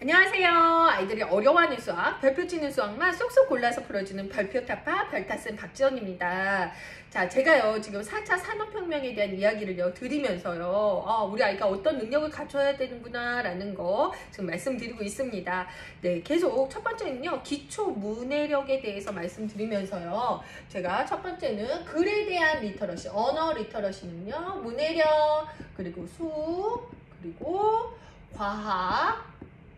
안녕하세요. 아이들이 어려워하는 수학, 별표 치는 수학만 쏙쏙 골라서 풀어주는 별표 타파 별타쌤 박지원입니다. 자, 제가요 지금 4차 산업혁명에 대한 이야기를 드리면서요 우리 아이가 어떤 능력을 갖춰야 되는구나 라는 거 지금 말씀드리고 있습니다. 네, 계속 첫 번째는요 기초 문해력에 대해서 말씀드리면서요 제가 첫 번째는 글에 대한 리터러시, 언어 리터러시는요 문해력, 그리고 수, 그리고 과학,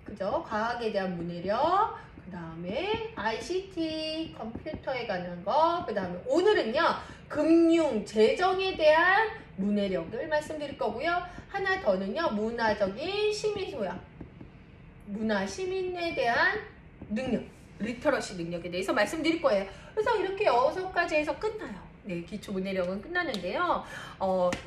그죠? 과학에 대한 문해력, 그 다음에 ICT, 컴퓨터에 관한 거, 그 다음에 오늘은요 금융, 재정에 대한 문해력을 말씀드릴 거고요. 하나 더는요 문화적인 시민소양, 문화, 시민에 대한 능력, 리터러시 능력에 대해서 말씀드릴 거예요. 그래서 이렇게 6가지에서 끝나요. 네, 기초 문해력은 끝나는데요.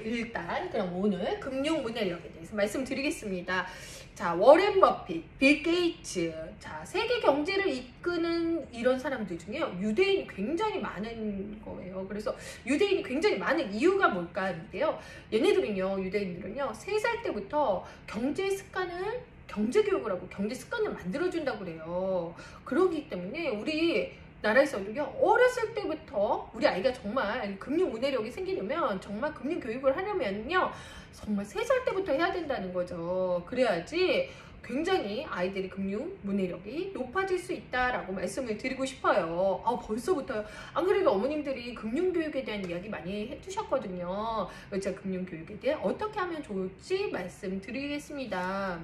일단 그럼 오늘 금융 문해력에 대해서 말씀드리겠습니다. 자, 워렌 버핏, 빌 게이츠, 자, 세계 경제를 이끄는 이런 사람들 중에요 유대인이 굉장히 많은 거예요. 그래서 유대인이 굉장히 많은 이유가 뭘까 하는데요. 얘네들은요, 유대인들은요, 3살 때부터 경제 습관을, 경제 교육을 하고 경제 습관을 만들어준다고 그래요. 그러기 때문에 우리 나라에서도요 어렸을 때부터 우리 아이가 정말 금융 문해력이 생기려면, 정말 금융 교육을 하려면요 정말 3살 때부터 해야 된다는 거죠. 그래야지 굉장히 아이들의 금융 문해력이 높아질 수 있다라고 말씀을 드리고 싶어요. 벌써부터요. 안 그래도 어머님들이 금융 교육에 대한 이야기 많이 해주셨거든요. 제가 금융 교육에 대해 어떻게 하면 좋을지 말씀드리겠습니다.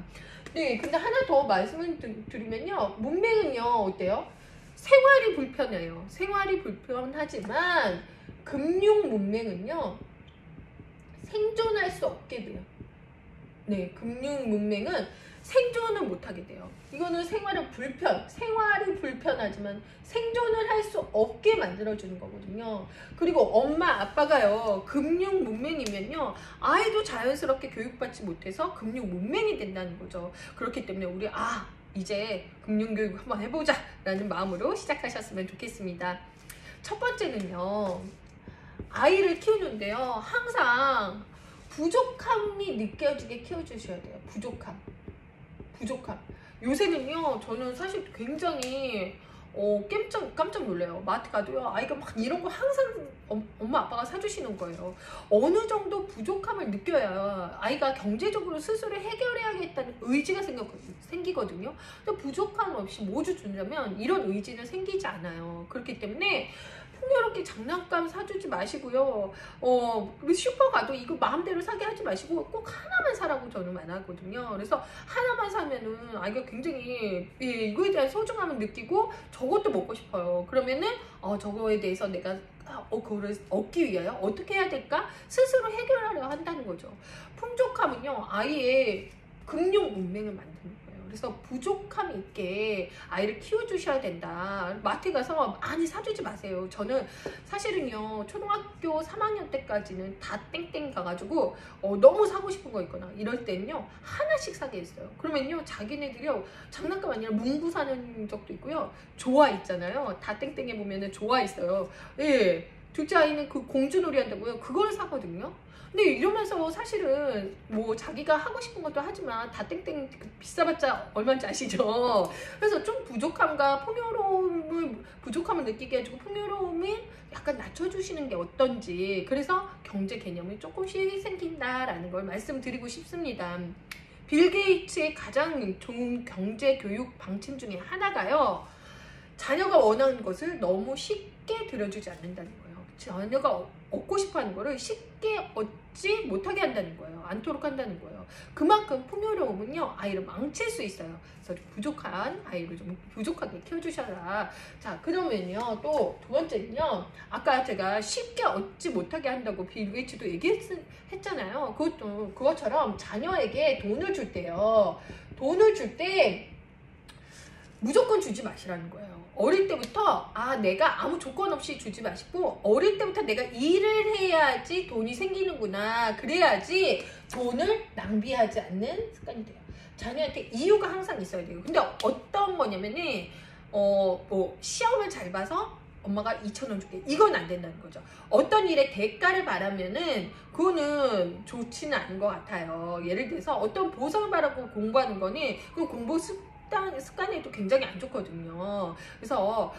네, 근데 하나 더 말씀을 드리면요, 문맹은요 어때요? 생활이 불편해요. 생활이 불편하지만 금융 문맹은요 생존할 수 없게 돼요. 네, 금융 문맹은 생존을 못하게 돼요. 이거는 생활이 불편하지만 생존을 할 수 없게 만들어주는 거거든요. 그리고 엄마 아빠가요 금융 문맹이면요 아이도 자연스럽게 교육받지 못해서 금융 문맹이 된다는 거죠. 그렇기 때문에 우리 이제 금융교육 한번 해보자 라는 마음으로 시작하셨으면 좋겠습니다. 첫 번째는요, 아이를 키우는데요 항상 부족함이 느껴지게 키워주셔야 돼요. 부족함. 요새는요 저는 사실 굉장히 깜짝 놀래요. 마트 가도요 아이가 막 이런 거 항상 엄마 아빠가 사주시는 거예요. 어느 정도 부족함을 느껴야 아이가 경제적으로 스스로 해결해야겠다는 의지가 생기거든요. 근데 부족함 없이 모두 준다면 이런 의지는 생기지 않아요. 그렇기 때문에 풍요롭게 장난감 사주지 마시고요. 슈퍼 가도 이거 마음대로 사게 하지 마시고 꼭 하나만 사라고 저는 말하거든요. 그래서 하나만 사면은 아이가 굉장히 이거에 대한 소중함을 느끼고 저것도 먹고 싶어요. 그러면은 저거에 대해서 내가 그거를 얻기 위하여 어떻게 해야 될까? 스스로 해결하려 한다는 거죠. 풍족함은요 아이의 금융 문맹을 만드는 거예요. 그래서 부족함 있게 아이를 키워주셔야 된다. 마트 가서 많이 사주지 마세요. 저는 사실은요 초등학교 3학년 때까지는 다 땡땡 가가지고 너무 사고 싶은 거 있거나 이럴 때는요 하나씩 사게 했어요. 그러면요 자기네들이요 장난감 아니라 문구 사는 적도 있고요. 조화 있잖아요. 다 땡땡에 보면은 조화 있어요. 예, 둘째 아이는 그 공주놀이 한다고요. 그걸 사거든요. 근데 이러면서 사실은 뭐 자기가 하고 싶은 것도 하지만 다 땡땡 비싸봤자 얼마인지 아시죠? 그래서 좀 부족함을 느끼게 해주고 풍요로움을 약간 낮춰주시는 게 어떤지, 그래서 경제 개념이 조금씩 생긴다라는 걸 말씀드리고 싶습니다. 빌 게이츠의 가장 좋은 경제 교육 방침 중에 하나가요, 자녀가 원하는 것을 너무 쉽게 들여주지 않는다는 거예요. 자녀가 얻고 싶어하는 거를 쉽게 얻지 못하게 한다는 거예요. 않도록 한다는 거예요. 그만큼 풍요로움은요 아이를 망칠 수 있어요. 그래서 부족한 아이를 좀 부족하게 키워주셔라. 자, 그러면요 또 두 번째는요, 아까 제가 쉽게 얻지 못하게 한다고 빌 게이츠도 얘기했잖아요. 그것처럼 자녀에게 돈을 줄 때요, 돈을 줄 때 무조건 주지 마시라는 거예요. 어릴 때부터 내가 아무 조건 없이 주지 마시고 어릴 때부터 내가 일을 해야지 돈이 생기는구나, 그래야지 돈을 낭비하지 않는 습관이 돼요. 자녀한테 이유가 항상 있어야 돼요. 근데 어떤 거냐면은 뭐 시험을 잘 봐서 엄마가 2,000원 줄게, 이건 안 된다는 거죠. 어떤 일에 대가를 바라면은 그거는 좋지는 않은 것 같아요. 예를 들어서 어떤 보상을 바라고 공부하는 거는 그 공부 습관에도 굉장히 안 좋거든요. 그래서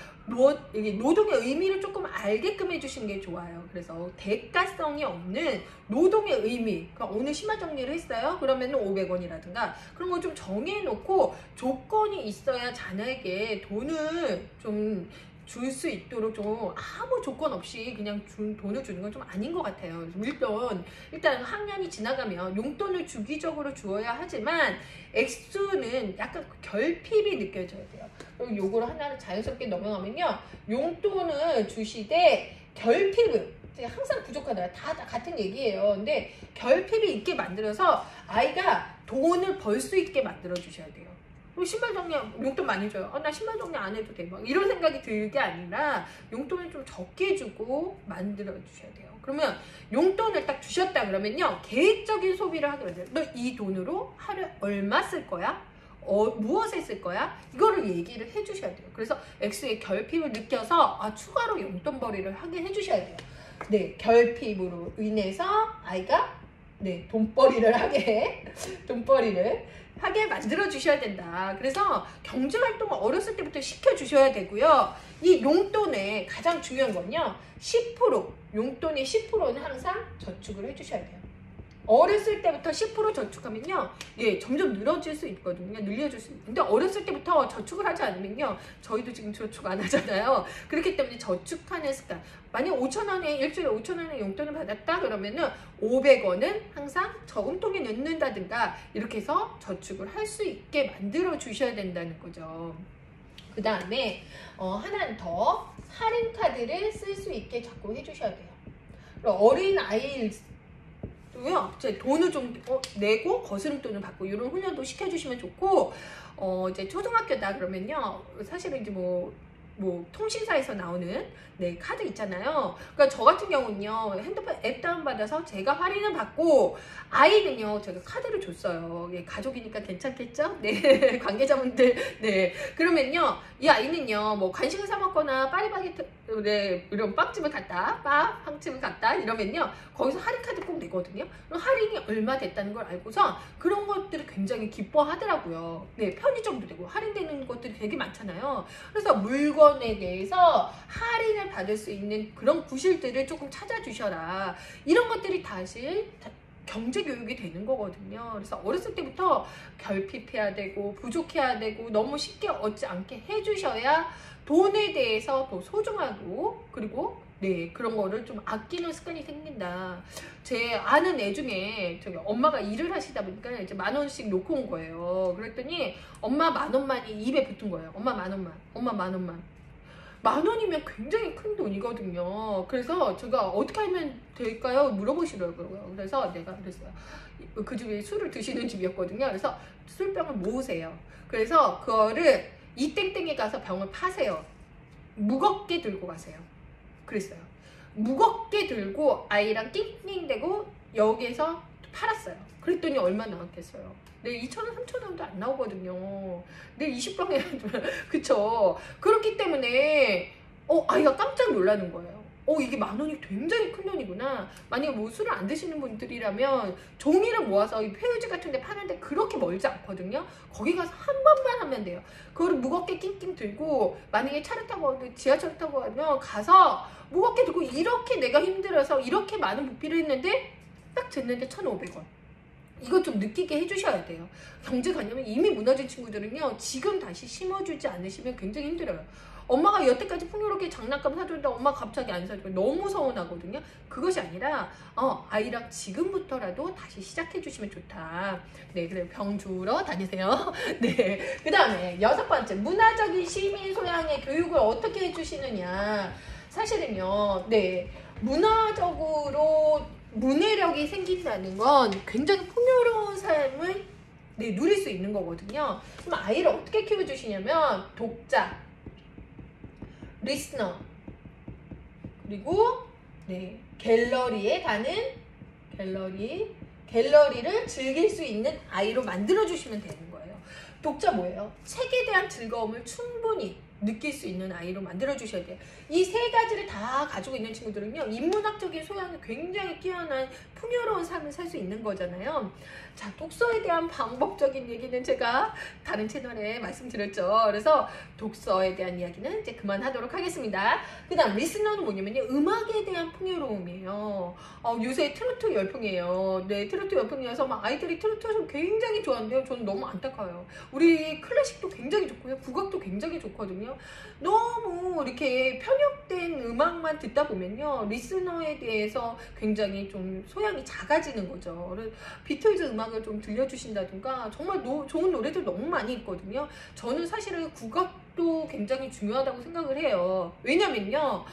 이게 노동의 의미를 조금 알게끔 해주시는 게 좋아요. 그래서 대가성이 없는 노동의 의미, 그러니까 오늘 심화 정리를 했어요. 그러면 500원이라든가 그런 거 좀 정해놓고 조건이 있어야 자녀에게 돈을 좀 줄 수 있도록 좀 아무 조건 없이 그냥 돈을 주는 건 좀 아닌 것 같아요. 일단 학년이 지나가면 용돈을 주기적으로 주어야 하지만 액수는 약간 결핍이 느껴져야 돼요. 그럼 요거를 하나를 자연스럽게 넘어가면요, 용돈을 주시되 결핍을 항상 부족하다, 다 같은 얘기예요. 근데 결핍이 있게 만들어서 아이가 돈을 벌 수 있게 만들어 주셔야 돼요. 신발 정리 용돈 많이 줘요. 나 신발 정리 안 해도 돼. 막 이런 생각이 들게 아니라 용돈을 좀 적게 주고 만들어 주셔야 돼요. 그러면 용돈을 딱 주셨다 그러면요, 계획적인 소비를 하게 돼요. 너 이 돈으로 하루에 얼마 쓸 거야? 무엇에 쓸 거야? 이거를 얘기를 해주셔야 돼요. 그래서 액수의 결핍을 느껴서 추가로 용돈벌이를 하게 해주셔야 돼요. 네, 결핍으로 인해서 아이가 돈벌이를 하게 만들어 주셔야 된다. 그래서 경제활동을 어렸을 때부터 시켜주셔야 되고요. 이 용돈의 가장 중요한 건요, 10%, 용돈의 10%는 항상 저축을 해주셔야 돼요. 어렸을 때부터 10% 저축하면요, 점점 늘어질 수 있거든요. 늘려줄 수 있는데 어렸을 때부터 저축을 하지 않으면요, 저희도 지금 저축 안 하잖아요. 그렇기 때문에 저축하는 습관. 만약 5,000원에 일주일에 5,000원의 용돈을 받았다 그러면은 500원은 항상 저금통에 넣는다든가 이렇게 해서 저축을 할 수 있게 만들어 주셔야 된다는 거죠. 그 다음에 하나 더, 할인 카드를 쓸 수 있게 자꾸 해주셔야 돼요. 어린 아이 제 돈을 좀 내고 거스름돈을 받고 이런 훈련도 시켜주시면 좋고, 이제 초등학교다 그러면요, 사실은 이제 뭐 통신사에서 나오는 카드 있잖아요. 그러니까 저 같은 경우는요, 핸드폰 앱 다운받아서 제가 할인을 받고 아이는요, 제가 카드를 줬어요. 가족이니까 괜찮겠죠? 네, 관계자분들. 네, 그러면요, 이 아이는요, 뭐 간식을 사 먹거나 파리바게트, 이런 빵집을 갔다, 빵집을 갔다 이러면요, 거기서 할인 카드 꼭 내거든요. 그럼 할인이 얼마 됐다는 걸 알고서 그런 것들을 굉장히 기뻐하더라고요. 네, 편의점도 되고 할인되는 것들이 되게 많잖아요. 그래서 물건에 대해서 할인을 받을 수 있는 그런 구실들을 조금 찾아주셔라. 이런 것들이 다시 경제 교육이 되는 거거든요. 그래서 어렸을 때부터 결핍해야 되고 부족해야 되고 너무 쉽게 얻지 않게 해주셔야 돈에 대해서 더 소중하고, 그리고 그런 거를 좀 아끼는 습관이 생긴다. 제 아는 애 중에 엄마가 일을 하시다 보니까 이제 10,000원씩 놓고 온 거예요. 그랬더니 엄마 10,000원만이 입에 붙은 거예요. 엄마 10,000원만, 엄마 10,000원만. 10,000원이면 굉장히 큰 돈이거든요. 그래서 제가 어떻게 하면 될까요? 물어보시더라고요. 그래서 내가 그랬어요. 그 집에 술을 드시는 집이었거든요. 그래서 술병을 모으세요. 그래서 그거를 이 땡땡에 가서 병을 파세요. 무겁게 들고 가세요. 그랬어요. 무겁게 들고 아이랑 낑낑대고 여기에서 팔았어요. 그랬더니 얼마 나왔겠어요? 2,000원, 3,000원도 안 나오거든요. 20병에 그쵸? 그렇기 때문에 아이가 깜짝 놀라는 거예요. 이게 10,000원이 굉장히 큰 돈이구나. 만약에 뭐 술을 안 드시는 분들이라면 종이를 모아서 이 폐유지 같은 데 파는데 그렇게 멀지 않거든요. 거기 가서 한 번만 하면 돼요. 그거를 무겁게 낑낑 들고, 만약에 차를 타고 지하철을 타고 가면 가서 무겁게 들고, 이렇게 내가 힘들어서 이렇게 많은 부피를 했는데 딱 쟀는데 1,500원. 이거 좀 느끼게 해주셔야 돼요. 경제관념이 이미 무너진 친구들은요, 지금 다시 심어주지 않으시면 굉장히 힘들어요. 엄마가 여태까지 풍요롭게 장난감 사줬는데 엄마가 갑자기 안 사주고 너무 서운하거든요. 그것이 아니라 아이랑 지금부터라도 다시 시작해 주시면 좋다. 그래, 병 주러 다니세요. 그 다음에 6번째, 문화적인 시민 소양의 교육을 어떻게 해주시느냐. 사실은요, 문화적으로 문해력이 생긴다는 건 굉장히 풍요로운 삶을 누릴 수 있는 거거든요. 그럼 아이를 어떻게 키워주시냐면, 독자, 리스너, 그리고 갤러리에 가는 갤러리를 즐길 수 있는 아이로 만들어 주시면 되는 거예요. 독자 뭐예요? 책에 대한 즐거움을 충분히 느낄 수 있는 아이로 만들어 주셔야 돼요. 이 세 가지를 다 가지고 있는 친구들은요, 인문학적인 소양이 굉장히 뛰어난 풍요로운 삶을 살 수 있는 거잖아요. 자, 독서에 대한 방법적인 얘기는 제가 다른 채널에 말씀드렸죠. 그래서 독서에 대한 이야기는 이제 그만하도록 하겠습니다. 그 다음 리스너는 뭐냐면요, 음악에 대한 풍요로움이에요. 요새 트로트 열풍이에요. 네, 트로트 열풍이어서 막 아이들이 트로트를 굉장히 좋아하는데요. 저는 너무 안타까워요. 우리 클래식도 굉장히 좋고요, 국악도 굉장히 좋거든요. 너무 이렇게 편협된 음악만 듣다 보면요, 리스너에 대해서 굉장히 좀 소양이 작아지는 거죠. 비틀즈 음악을 좀 들려주신다든가, 정말 좋은 노래들 너무 많이 있거든요. 저는 사실은 국악도 굉장히 중요하다고 생각을 해요. 왜냐면요,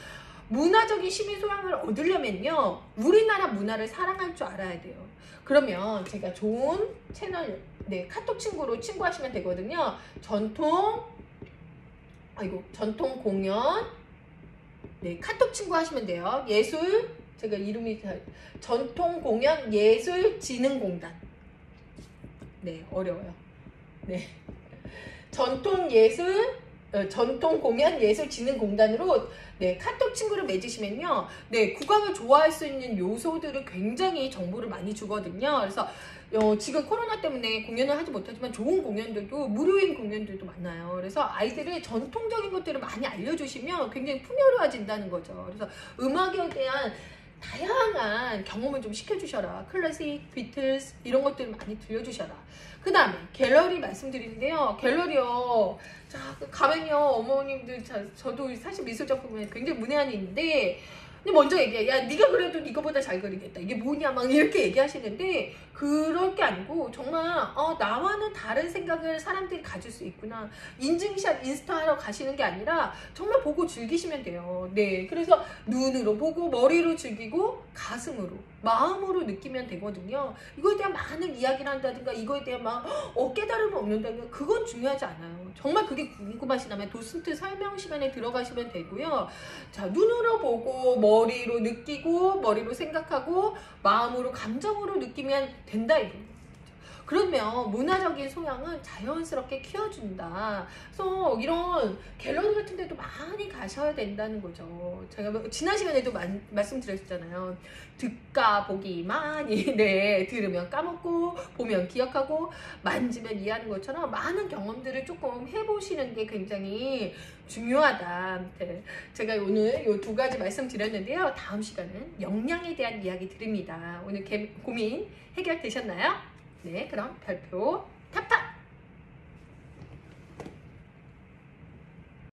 문화적인 시민 소양을 얻으려면요, 우리나라 문화를 사랑할 줄 알아야 돼요. 그러면 제가 좋은 채널, 네, 카톡 친구로 친구하시면 되거든요. 전통 공연, 네, 카톡 친구 하시면 돼요. 예술, 제가 이름이 전통 공연 예술진흥공단. 네, 어려워요. 네, 전통 공연 예술진흥공단으로, 네, 카톡 친구를 맺으시면요, 네, 국악을 좋아할 수 있는 요소들을 굉장히 정보를 많이 주거든요. 그래서 지금 코로나 때문에 공연을 하지 못하지만 좋은 공연들도, 무료인 공연들도 많아요. 그래서 아이들의 전통적인 것들을 많이 알려주시면 굉장히 풍요로워진다는 거죠. 그래서 음악에 대한 다양한 경험을 좀 시켜주셔라. 클래식, 비틀스 이런 것들 많이 들려주셔라. 그 다음에 갤러리 말씀드리는데요. 갤러리요, 자, 가면요, 어머님들, 저도 사실 미술작품에 굉장히 문외한이 있는데, 근데 먼저 얘기해. 야, 네가 그래도 이거보다 잘 그리겠다. 이게 뭐냐, 막 이렇게 얘기하시는데, 그럴 게 아니고 정말 나와는 다른 생각을 사람들이 가질 수 있구나. 인증샷 인스타 하러 가시는 게 아니라 정말 보고 즐기시면 돼요. 네, 그래서 눈으로 보고 머리로 즐기고 가슴으로, 마음으로 느끼면 되거든요. 이거에 대한 많은 이야기를 한다든가, 이거에 대한 막 깨달음을 얻는다든가, 그건 중요하지 않아요. 정말 그게 궁금하시다면 도슨트 설명 시간에 들어가시면 되고요. 자, 눈으로 보고 머리로 느끼고 머리로 생각하고 마음으로 감정으로 느끼면 된다 이겁니다. 그러면 문화적인 소양은 자연스럽게 키워준다. 그래서 이런 갤러리 같은 데도 많이 가셔야 된다는 거죠. 제가 지난 시간에도 말씀드렸잖아요. 듣가 보기 많이, 네, 들으면 까먹고 보면 기억하고 만지면 이해하는 것처럼 많은 경험들을 조금 해보시는 게 굉장히 중요하다. 네, 제가 오늘 이 두 가지 말씀드렸는데요. 다음 시간은 역량에 대한 이야기 드립니다. 오늘 고민 해결되셨나요? 네, 그럼 발표